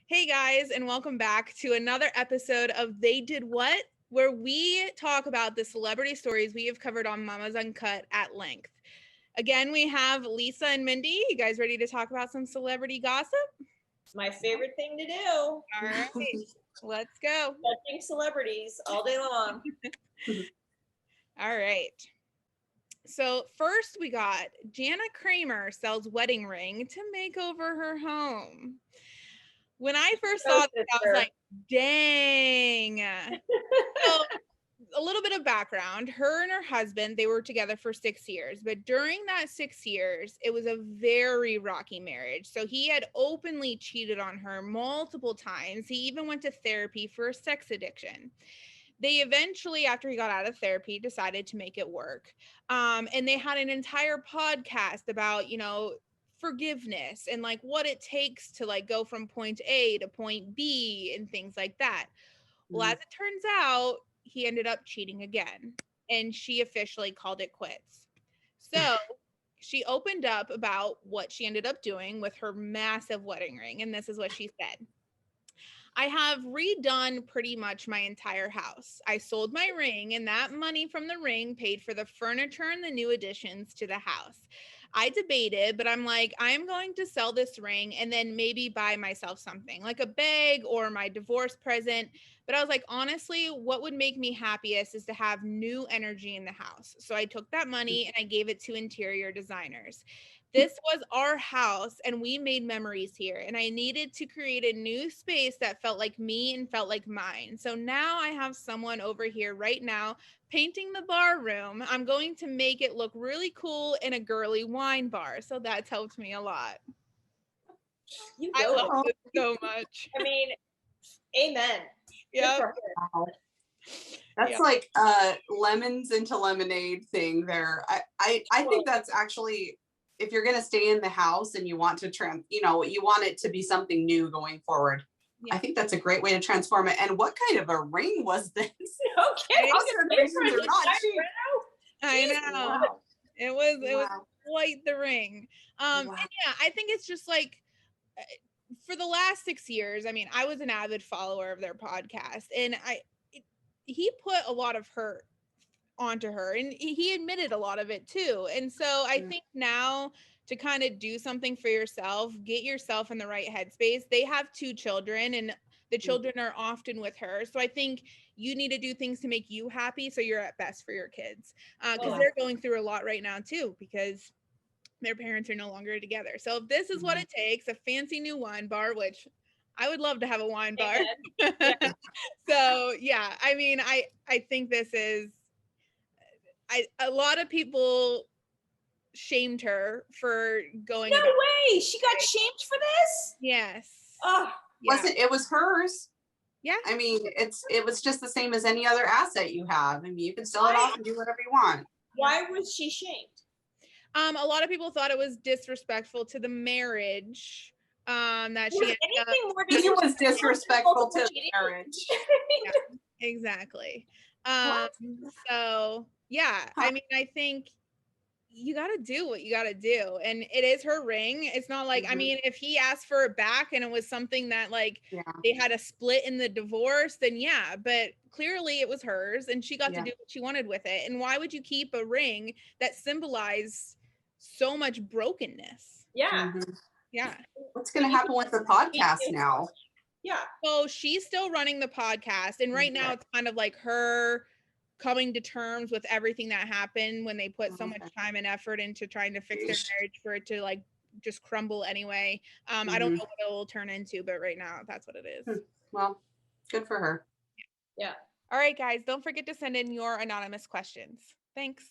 Hey guys, and welcome back to another episode of They Did What, where we talk about the celebrity stories we have covered on Mama's Uncut at length. Again, we have Lisa and Mindy. You guys ready to talk about some celebrity gossip? My favorite thing to do. All right, let's go. Judging celebrities all day long. All right. So first we got Jana Kramer sells wedding ring to make over her home. When I first saw this, I was like, dang. So a little bit of background. Her and her husband, they were together for 6 years. But during that 6 years, it was a very rocky marriage. So he had openly cheated on her multiple times. He even went to therapy for a sex addiction. They eventually, after he got out of therapy, decided to make it work. And they had an entire podcast about, forgiveness and like what it takes to like go from point A to point B and things like that. Well, as it turns out, he ended up cheating again, and she officially called it quits. So she opened up about what she ended up doing with her massive wedding ring, and this is what she said. I have redone pretty much my entire house. I sold my ring, and that money from the ring paid for the furniture and the new additions to the house. I debated, but I'm like, I'm going to sell this ring and then maybe buy myself something like a bag or my divorce present. But I was like, honestly, what would make me happiest is to have new energy in the house. So I took that money and I gave it to interior designers. This was our house and we made memories here, and I needed to create a new space that felt like me and felt like mine. So now I have someone over here right now painting the bar room. I'm going to make it look really cool in a girly wine bar. So that's helped me a lot. I love this so much. I mean, amen. Yeah. That's like lemons into lemonade thing there. I think that's actually, if you're going to stay in the house and you want to you want it to be something new going forward. Yeah. I think that's a great way to transform it. And what kind of a ring was this? Okay, Rings are not cheap. I know. Wow. It was quite the ring. And yeah, I think it's just like for the last 6 years, I mean, I was an avid follower of their podcast, and he put a lot of hurt onto her, and he admitted a lot of it too. And so I think now to kind of do something for yourself, get yourself in the right headspace. They have 2 children, and the children are often with her. So I think you need to do things to make you happy so you're at best for your kids, because they're going through a lot right now too, because their parents are no longer together. So if this is what it takes, a fancy new wine bar, which I would love to have a wine bar. Yeah. So yeah, I mean, I think this is, a lot of people shamed her for going. No way, she got shamed for this? Yes. Oh, yeah. It was hers. Yeah. I mean, it was just the same as any other asset you have. I mean, you can sell it off and do whatever you want. Why was she shamed? A lot of people thought it was disrespectful to the marriage. That she it was disrespectful to the marriage. Yeah, exactly. So yeah, I mean, I think you got to do what you got to do, and it is her ring. It's not like, I mean, if he asked for it back and it was something that like they had a split in the divorce, then yeah, but clearly it was hers and she got to do what she wanted with it. And why would you keep a ring that symbolized so much brokenness? Yeah. Yeah. What's going to happen with the podcast now? Yeah. So she's still running the podcast, and right now it's kind of like her coming to terms with everything that happened when they put so much time and effort into trying to fix their marriage for it to like just crumble anyway. I don't know what it will turn into, but right now that's what it is. Well, good for her. Yeah. All right, guys, don't forget to send in your anonymous questions. Thanks.